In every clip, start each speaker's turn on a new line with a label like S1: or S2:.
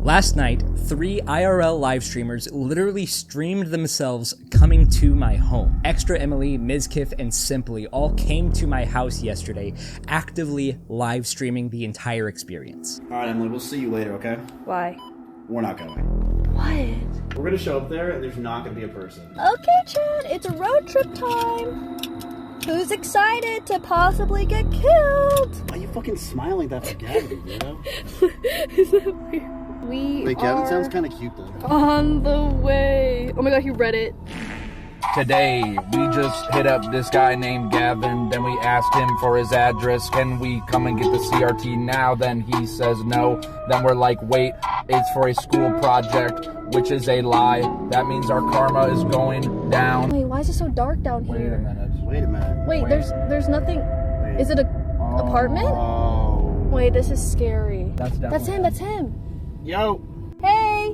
S1: Last night, 3 IRL live streamers literally streamed themselves coming to my home. ExtraEmily, Mizkif, and Simply all came to my house yesterday, actively live streaming the entire experience.
S2: Alright, Emily, we'll see you later, okay?
S3: Why?
S2: We're not going.
S3: What?
S2: We're gonna show up there and there's not gonna be a person.
S3: Okay, Chad, it's a road trip time. Who's excited to possibly get killed?
S2: Why are you fucking smiling like that for Gavin, weirdo?
S3: Is that weird?
S2: Wait, Gavin sounds kind of cute though.
S3: On the way. Oh my god, he read it.
S4: Today, we just hit up this guy named Gavin, then we asked him for his address, can we come and get the CRT now? Then he says no, then we're like, wait, it's for a school project, which is a lie. That means our karma is going down.
S3: Wait, why is it so dark down here?
S2: Wait a minute.
S3: Wait, there's nothing.
S2: Wait.
S3: Is it a apartment?
S2: Oh.
S3: Wait, this is scary.
S4: That's
S3: him.
S2: Yo.
S3: Hey!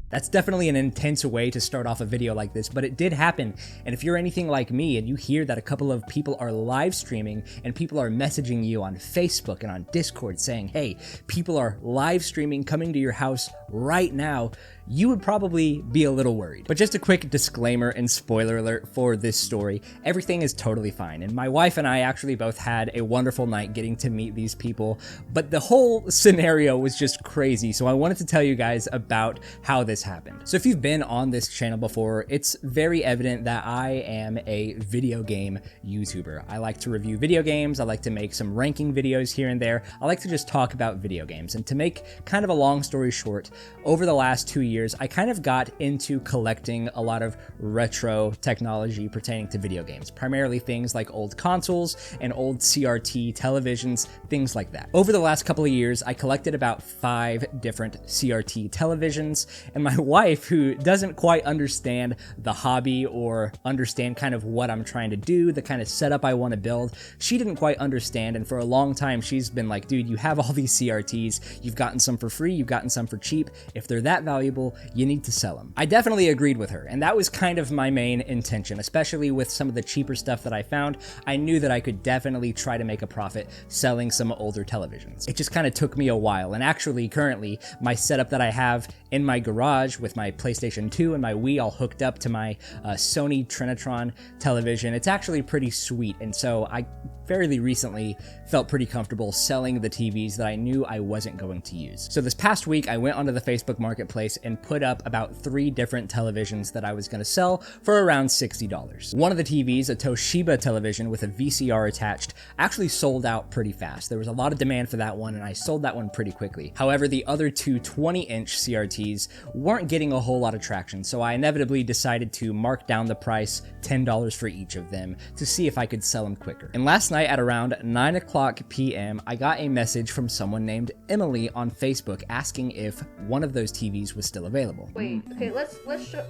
S1: That's definitely an intense way to start off a video like this, but it did happen. And if you're anything like me and you hear that a couple of people are live streaming and people are messaging you on Facebook and on Discord saying, hey, people are live streaming coming to your house right now, you would probably be a little worried. But just a quick disclaimer and spoiler alert for this story, everything is totally fine. And my wife and I actually both had a wonderful night getting to meet these people, but the whole scenario was just crazy. So I wanted to tell you guys about how this happened. So if you've been on this channel before, it's very evident that I am a video game YouTuber. I like to review video games. I like to make some ranking videos here and there. I like to just talk about video games. And to make kind of a long story short, over the last 2 years, I kind of got into collecting a lot of retro technology pertaining to video games, primarily things like old consoles and old CRT televisions, things like that. Over the last couple of years, I collected about 5 different CRT televisions, and my wife, who doesn't quite understand the hobby or understand kind of what I'm trying to do, the kind of setup I want to build, she didn't quite understand, and for a long time she's been like, dude, you have all these CRTs, you've gotten some for free, you've gotten some for cheap, if they're that valuable, you need to sell them. I definitely agreed with her, and that was kind of my main intention, especially with some of the cheaper stuff that I found. I knew that I could definitely try to make a profit selling some older televisions. It just kind of took me a while, and actually currently my setup that I have in my garage with my PlayStation 2 and my Wii all hooked up to my Sony Trinitron television, it's actually pretty sweet, and so I fairly recently felt pretty comfortable selling the TVs that I knew I wasn't going to use. So this past week, I went onto the Facebook Marketplace and put up about 3 different televisions that I was going to sell for around $60. One of the TVs, a Toshiba television with a VCR attached, actually sold out pretty fast. There was a lot of demand for that one, and I sold that one pretty quickly. However, the other 2 20-inch CRTs weren't getting a whole lot of traction, so I inevitably decided to mark down the price $10 for each of them to see if I could sell them quicker. And last night at around 9 o'clock p.m., I got a message from someone named Emily on Facebook asking if one of those TVs was still available.
S3: Wait, okay, let's show.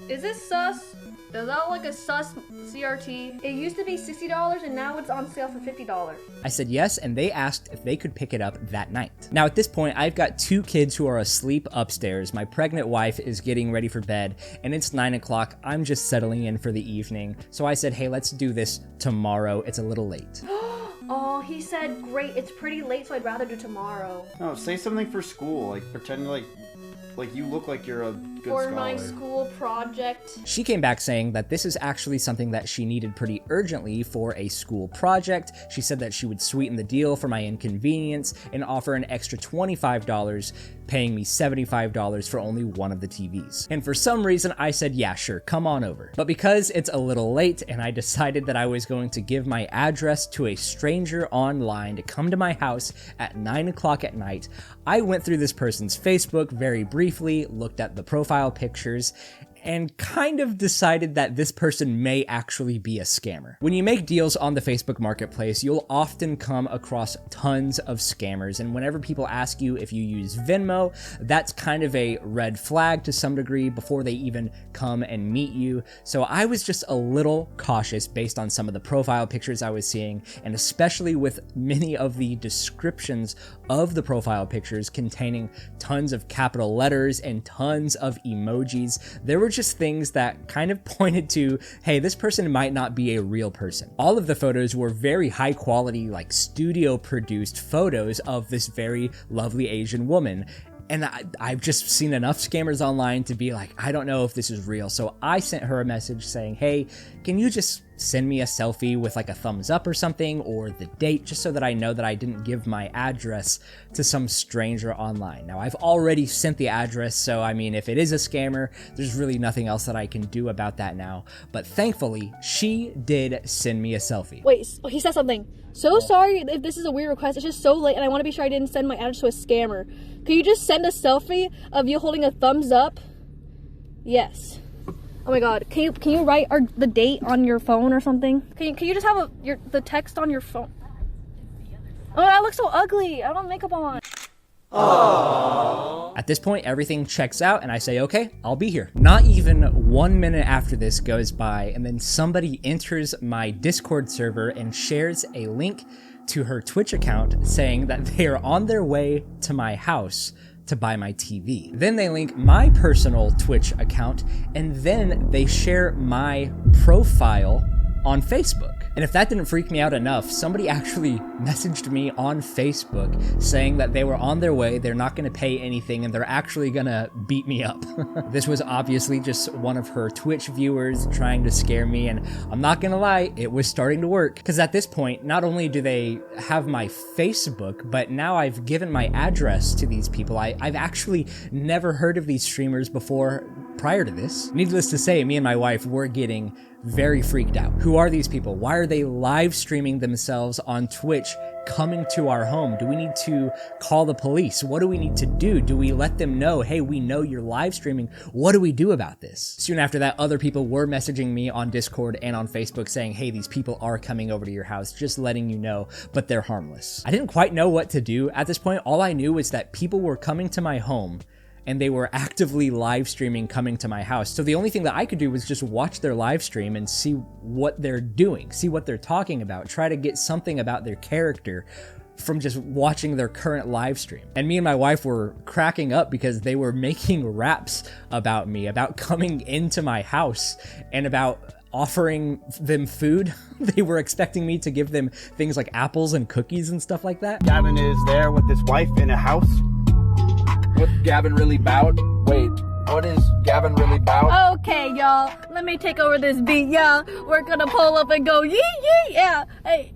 S3: Is this sus? Does that look like a sus CRT? It used to be $60 and now it's on sale for $50.
S1: I said yes, and they asked if they could pick it up that night. Now at this point, I've got 2 kids who are asleep upstairs. My pregnant wife is getting ready for bed, and it's 9 o'clock. I'm just settling in for the evening. So I said, hey, let's do this tomorrow. It's a little late.
S3: Oh, he said, great, it's pretty late, so I'd rather do tomorrow.
S2: No, say something for school, like pretend like you look like you're a good
S3: For
S2: scholar.
S3: my school project.
S1: She came back saying that this is actually something that she needed pretty urgently for a school project. She said that she would sweeten the deal for my inconvenience and offer an extra $25, paying me $75 for only one of the TVs. And for some reason, I said, yeah, sure, come on over. But because it's a little late and I decided that I was going to give my address to a stranger online to come to my house at 9 o'clock at night, I went through this person's Facebook very briefly, looked at the profile pictures, and kind of decided that this person may actually be a scammer. When you make deals on the Facebook Marketplace, you'll often come across tons of scammers, and whenever people ask you if you use Venmo, that's kind of a red flag to some degree before they even come and meet you. So I was just a little cautious based on some of the profile pictures I was seeing, and especially with many of the descriptions of the profile pictures containing tons of capital letters and tons of emojis. There were just things that kind of pointed to, hey, this person might not be a real person. All of the photos were very high quality, like studio produced photos of this very lovely Asian woman. And I've just seen enough scammers online to be like, I don't know if this is real. So I sent her a message saying, hey, can you just send me a selfie with like a thumbs up or something, or the date, just so that I know that I didn't give my address to some stranger online. Now, I've already sent the address, so I mean, if it is a scammer, there's really nothing else that I can do about that now. But thankfully, she did send me a selfie.
S3: Wait, he said something. So sorry if this is a weird request. It's just so late, and I want to be sure I didn't send my address to a scammer. Could you just send a selfie of you holding a thumbs up? Yes. Oh my god, can you write the date on your phone or something? Can you just have the text on your phone? Oh, I look so ugly. I don't have makeup on.
S1: Aww. At this point, everything checks out and I say, okay, I'll be here. Not even 1 minute after this goes by, and then somebody enters my Discord server and shares a link to her Twitch account saying that they are on their way to my house to buy my TV. Then they link my personal Twitch account, and then they share my profile on Facebook. And if that didn't freak me out enough, somebody actually messaged me on Facebook saying that they were on their way, they're not gonna pay anything, and they're actually gonna beat me up. This was obviously just one of her Twitch viewers trying to scare me, and I'm not gonna lie, it was starting to work. Because at this point, not only do they have my Facebook, but now I've given my address to these people. I've actually never heard of these streamers before prior to this. Needless to say, me and my wife were getting very freaked out. Who are these people? Why are they live streaming themselves on Twitch coming to our home? Do we need to call the police? What do we need to do? Do we let them know, hey, we know you're live streaming. What do we do about this? Soon after that, other people were messaging me on Discord and on Facebook saying, hey, these people are coming over to your house, just letting you know, but they're harmless. I didn't quite know what to do at this point. All I knew was that people were coming to my home and they were actively live streaming coming to my house. So the only thing that I could do was just watch their live stream and see what they're doing, see what they're talking about, try to get something about their character from just watching their current live stream. And me and my wife were cracking up because they were making raps about me, about coming into my house and about offering them food. They were expecting me to give them things like apples and cookies and stuff like that.
S2: Gavin is there with his wife in a house.
S4: What Gavin really bout? Wait, what is Gavin really bout?
S3: Okay, y'all, let me take over this beat, y'all. We're gonna pull up and go yee yee, yeah. Hey,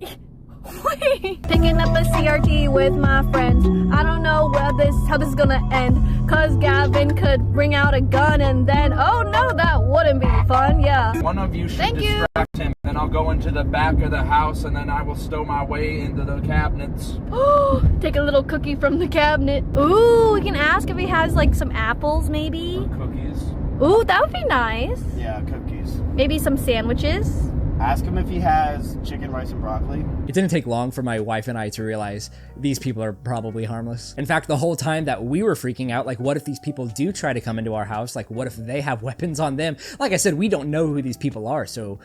S3: wait. Picking up a CRT with my friends. I don't know how this is gonna end, cause Gavin could bring out a gun and then, oh no, that wouldn't be fun, yeah.
S4: One of you should distract him, then I'll go into the back of the house and then I will stow my way into the cabinets.
S3: Oh, take a little cookie from the cabinet. Ooh, we can ask if he has like some apples maybe.
S4: Cookies.
S3: Ooh, that would be nice.
S2: Yeah, cookies.
S3: Maybe some sandwiches.
S2: Ask him if he has chicken, rice, and broccoli.
S1: It didn't take long for my wife and I to realize these people are probably harmless. In fact, the whole time that we were freaking out, like, what if these people do try to come into our house? Like, what if they have weapons on them? Like I said, we don't know who these people are, so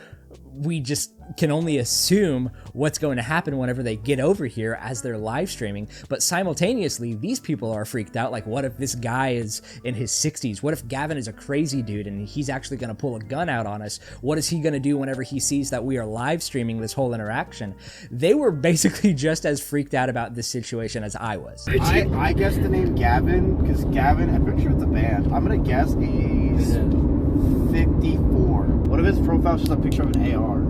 S1: we just can only assume what's going to happen whenever they get over here as they're live streaming. But simultaneously, these people are freaked out. Like, what if this guy is in his 60s? What if Gavin is a crazy dude and he's actually going to pull a gun out on us? What is he going to do whenever he sees that we are live streaming this whole interaction? They were basically just as freaked out about this situation as I was.
S2: I guessed the name Gavin because Gavin, I'm pretty sure it's a band. I'm gonna guess he's 54. What if his profile's just a picture of an AR?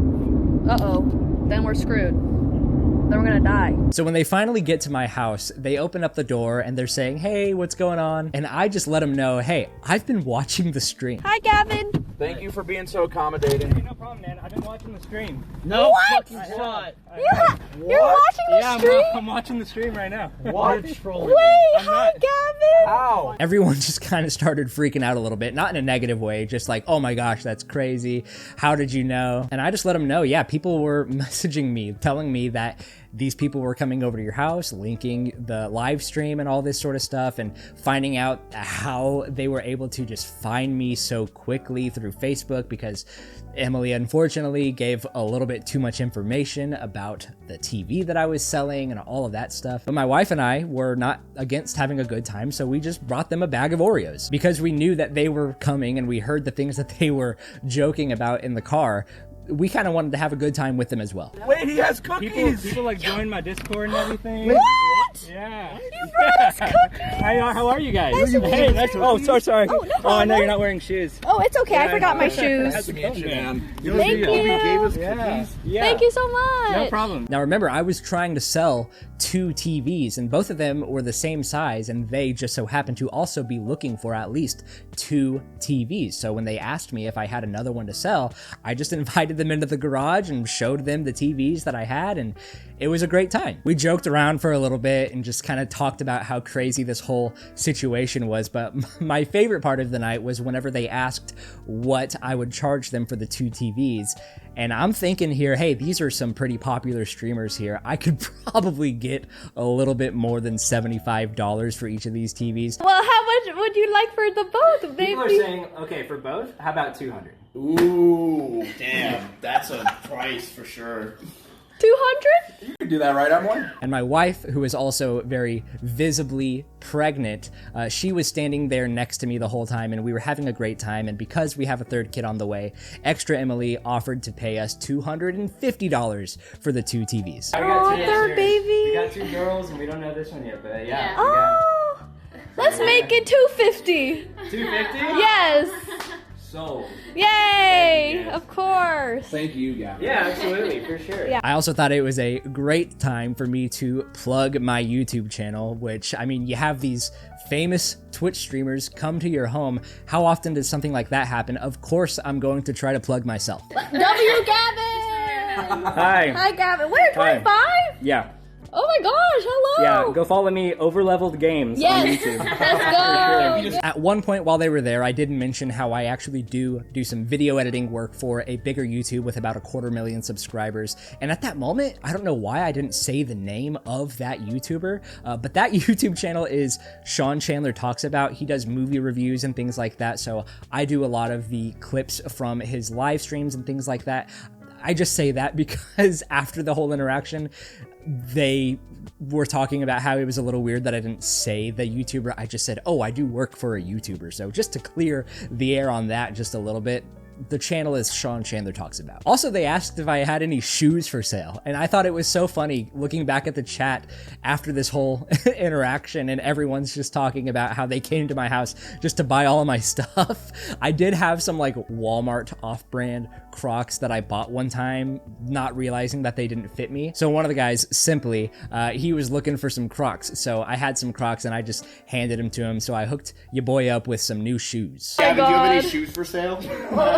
S3: Uh-oh, then we're screwed. Then we're gonna die.
S1: So when they finally get to my house, they open up the door and they're saying, hey, what's going on? And I just let them know, hey, I've been watching the stream.
S3: Hi, Gavin.
S4: Thank you for being so accommodating.
S5: Hey, no problem, man. I've been watching the stream. No
S3: What?
S5: fucking shot.
S3: Yeah, you're watching the stream?
S5: I'm watching the stream right now.
S4: What?
S3: Wait,
S5: I'm
S3: hi,
S5: not.
S3: Gavin.
S4: How?
S1: Everyone just kind of started freaking out a little bit, not in a negative way, just like, oh my gosh, that's crazy. How did you know? And I just let them know, yeah, people were messaging me, telling me that these people were coming over to your house, linking the live stream and all this sort of stuff, and finding out how they were able to just find me so quickly through Facebook because Emily unfortunately gave a little bit too much information about the TV that I was selling and all of that stuff. But my wife and I were not against having a good time, so we just brought them a bag of Oreos because we knew that they were coming and we heard the things that they were joking about in the car. We kind of wanted to have a good time with them as well.
S4: Wait, he has cookies.
S5: People like join my Discord and everything.
S3: What?
S5: Yeah.
S3: You brought us cookies.
S5: How are you guys?
S3: Nice to meet you.
S5: Nice to. Oh, sorry.
S3: Oh, no
S5: Oh, I
S3: problem.
S5: know you're not wearing shoes.
S3: Oh, it's okay. I
S5: Yeah,
S3: forgot my
S5: know.
S3: shoes.
S5: That's okay, man.
S3: Thank you.
S2: He gave us
S5: Yeah.
S2: cookies.
S5: Yeah.
S3: Thank you so much.
S5: No problem.
S1: Now remember, I was trying to sell 2 TVs and both of them were the same size and they just so happened to also be looking for at least 2 TVs. So when they asked me if I had another one to sell, I just invited them into the garage and showed them the TVs that I had, and it was a great time. We joked around for a little bit and just kind of talked about how crazy this whole situation was, but my favorite part of the night was whenever they asked what I would charge them for the 2 TVs. And I'm thinking here, hey, these are some pretty popular streamers here. I could probably get a little bit more than $75 for each of these TVs.
S3: Well, how much would you like for the both?
S5: People are
S3: Maybe.
S5: saying, okay, for both, how about 200?
S2: Ooh, damn. That's a price for sure.
S3: 200?
S4: You could do that, right, Emily?
S1: And my wife, who is also very visibly pregnant, she was standing there next to me the whole time and we were having a great time. And because we have a third kid on the way, ExtraEmily offered to pay us $250 for the 2 TVs.
S3: Oh, third baby.
S5: We got 2 girls and we don't know this one yet, but yeah.
S3: Oh, let's make it 250.
S5: 250?
S3: Yes.
S5: Sold.
S3: Yay.
S5: Yes.
S3: Of course.
S4: Thank you, Gavin.
S5: Yeah, absolutely, for sure.
S3: Yeah.
S1: I also thought it was a great time for me to plug my YouTube channel, which, I mean, you have these famous Twitch streamers come to your home. How often does something like that happen? Of course, I'm going to try to plug myself.
S3: W. Gavin.
S5: Hi.
S3: Hi, Gavin. Wait,
S5: Hi.
S3: 25?
S5: Yeah.
S3: Oh my gosh, hello.
S5: Yeah, go follow me, overleveledgames on
S3: Yes.
S5: YouTube.
S3: Let's go.
S1: At one point while they were there, I did mention how I actually do some video editing work for a bigger YouTube with about 250,000 subscribers. And at that moment, I don't know why I didn't say the name of that YouTuber, but that YouTube channel is Sean Chandler Talks About. He does movie reviews and things like that. So I do a lot of the clips from his live streams and things like that. I just say that because after the whole interaction, they were talking about how it was a little weird that I didn't say the YouTuber. I just said, oh, I do work for a YouTuber. So just to clear the air on that just a little bit, the channel is Sean Chandler Talks About. Also, they asked if I had any shoes for sale, and I thought it was so funny looking back at the chat after this whole interaction, and everyone's just talking about how they came to my house just to buy all of my stuff. I did have some like Walmart off-brand Crocs that I bought one time, not realizing that they didn't fit me. So one of the guys, Simply, he was looking for some Crocs, so I had some Crocs and I just handed them to him. So I hooked your boy up with some new shoes.
S2: Gavin, do you have any
S3: God.
S2: shoes for sale?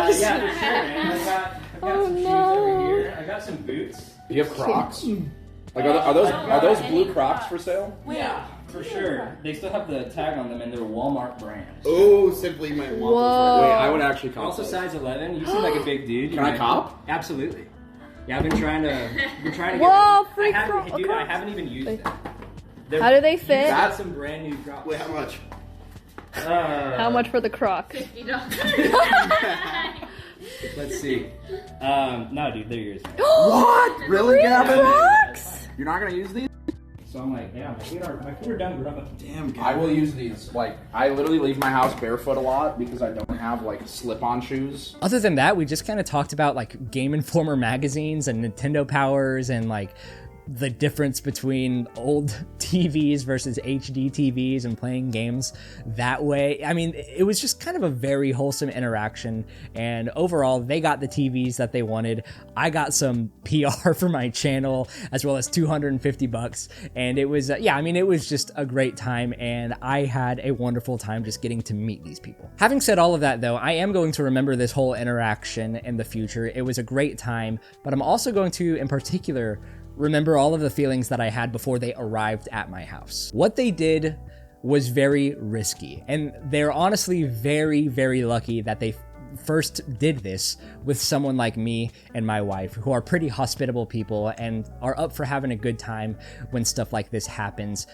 S5: Yeah, for sure, man. I got
S3: Oh,
S5: some shoes
S3: no.
S5: over here. I got some boots.
S4: Do you have Crocs? Like, are those blue Crocs for sale?
S5: Yeah, for sure. They still have the tag on them and they're Walmart brand.
S2: Oh, Simply might want
S3: Whoa.
S4: Wait, I would actually cop
S5: Also
S4: those.
S5: size 11. You seem like a big dude.
S4: Can I cop?
S5: Absolutely. Yeah, I've been trying to get
S3: Whoa,
S5: rid
S3: free
S5: of I
S3: Crocs.
S5: haven't even used them. They're-
S3: How do they fit?
S5: You got some brand new Crocs.
S2: Wait, how much?
S3: How much for the Crocs?
S5: Let's see. No, dude, they're yours.
S4: What? Really, Gavin?
S3: Crocs?
S4: You're not gonna use these?
S5: So I'm like, yeah, my feet are done growing.
S2: Damn, Gavin.
S4: I will use these. Like, I literally leave my house barefoot a lot because I don't have like slip-on shoes.
S1: Other than that, we just kind of talked about like Game Informer magazines and Nintendo Powers and like the difference between old TVs versus HD TVs and playing games that way. I mean, it was just kind of a very wholesome interaction, and overall they got the TVs that they wanted. I got some PR for my channel as well as $250, and it was yeah, I mean, it was just a great time, and I had a wonderful time just getting to meet these people. Having said all of that though, I am going to remember this whole interaction in the future. It was a great time, but I'm also going to in particular remember all of the feelings that I had before they arrived at my house. What they did was very risky, and they're honestly very, very lucky that they first did this with someone like me and my wife, who are pretty hospitable people and are up for having a good time when stuff like this happens.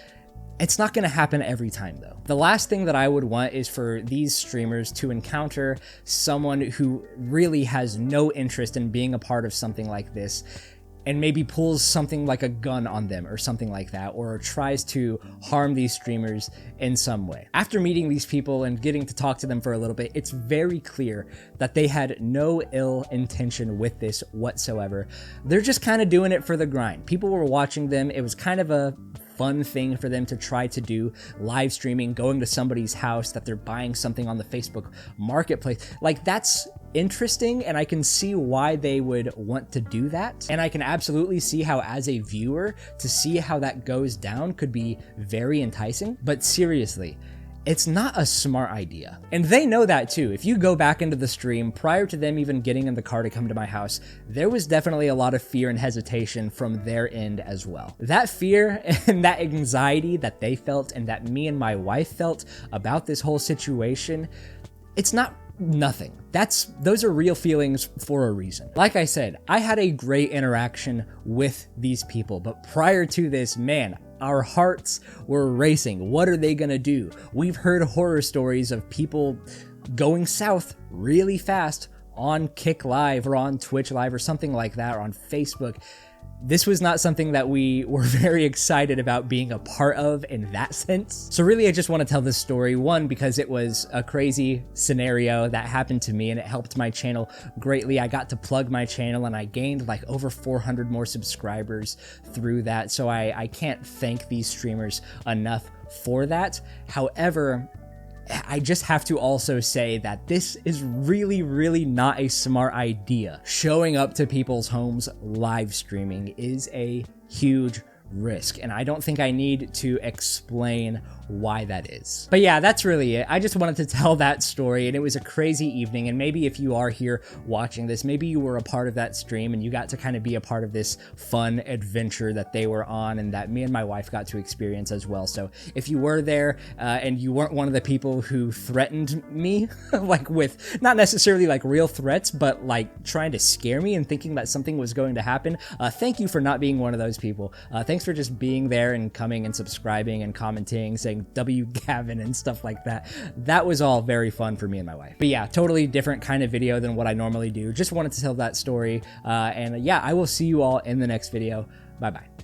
S1: It's not going to happen every time though. The last thing that I would want is for these streamers to encounter someone who really has no interest in being a part of something like this and maybe pulls something like a gun on them or something like that, or tries to harm these streamers in some way. After meeting these people and getting to talk to them for a little bit, it's very clear that they had no ill intention with this whatsoever. They're just kind of doing it for the grind. People were watching them. It was kind of a fun thing for them to try to do, live streaming, going to somebody's house that they're buying something on the Facebook marketplace. Like, that's interesting, and I can see why they would want to do that. And I can absolutely see how, as a viewer, to see how that goes down could be very enticing. But seriously, it's not a smart idea. And they know that too. If you go back into the stream, prior to them even getting in the car to come to my house, there was definitely a lot of fear and hesitation from their end as well. That fear and that anxiety that they felt and that me and my wife felt about this whole situation, it's not nothing. Those are real feelings for a reason. Like I said, I had a great interaction with these people, but prior to this, man, our hearts were racing. What are they gonna do? We've heard horror stories of people going south really fast on Kick Live or on Twitch Live or something like that, or on Facebook. This was not something that we were very excited about being a part of in that sense. So really, I just want to tell this story, one, because it was a crazy scenario that happened to me and it helped my channel greatly. I got to plug my channel and I gained like over 400 more subscribers through that. So I can't thank these streamers enough for that. However, I just have to also say that this is really, really not a smart idea. Showing up to people's homes live streaming is a huge risk, and I don't think I need to explain why that is. But yeah, that's really it. I just wanted to tell that story, and it was a crazy evening, and maybe if you are here watching this, maybe you were a part of that stream and you got to kind of be a part of this fun adventure that they were on and that me and my wife got to experience as well. So if you were there and you weren't one of the people who threatened me, like with not necessarily like real threats, but like trying to scare me and thinking that something was going to happen, thank you for not being one of those people. Thanks for just being there and coming and subscribing and commenting, saying W Gavin and stuff like that. That was all very fun for me and my wife. But yeah, totally different kind of video than what I normally do. Just wanted to tell that story. And yeah, I will see you all in the next video. Bye-bye.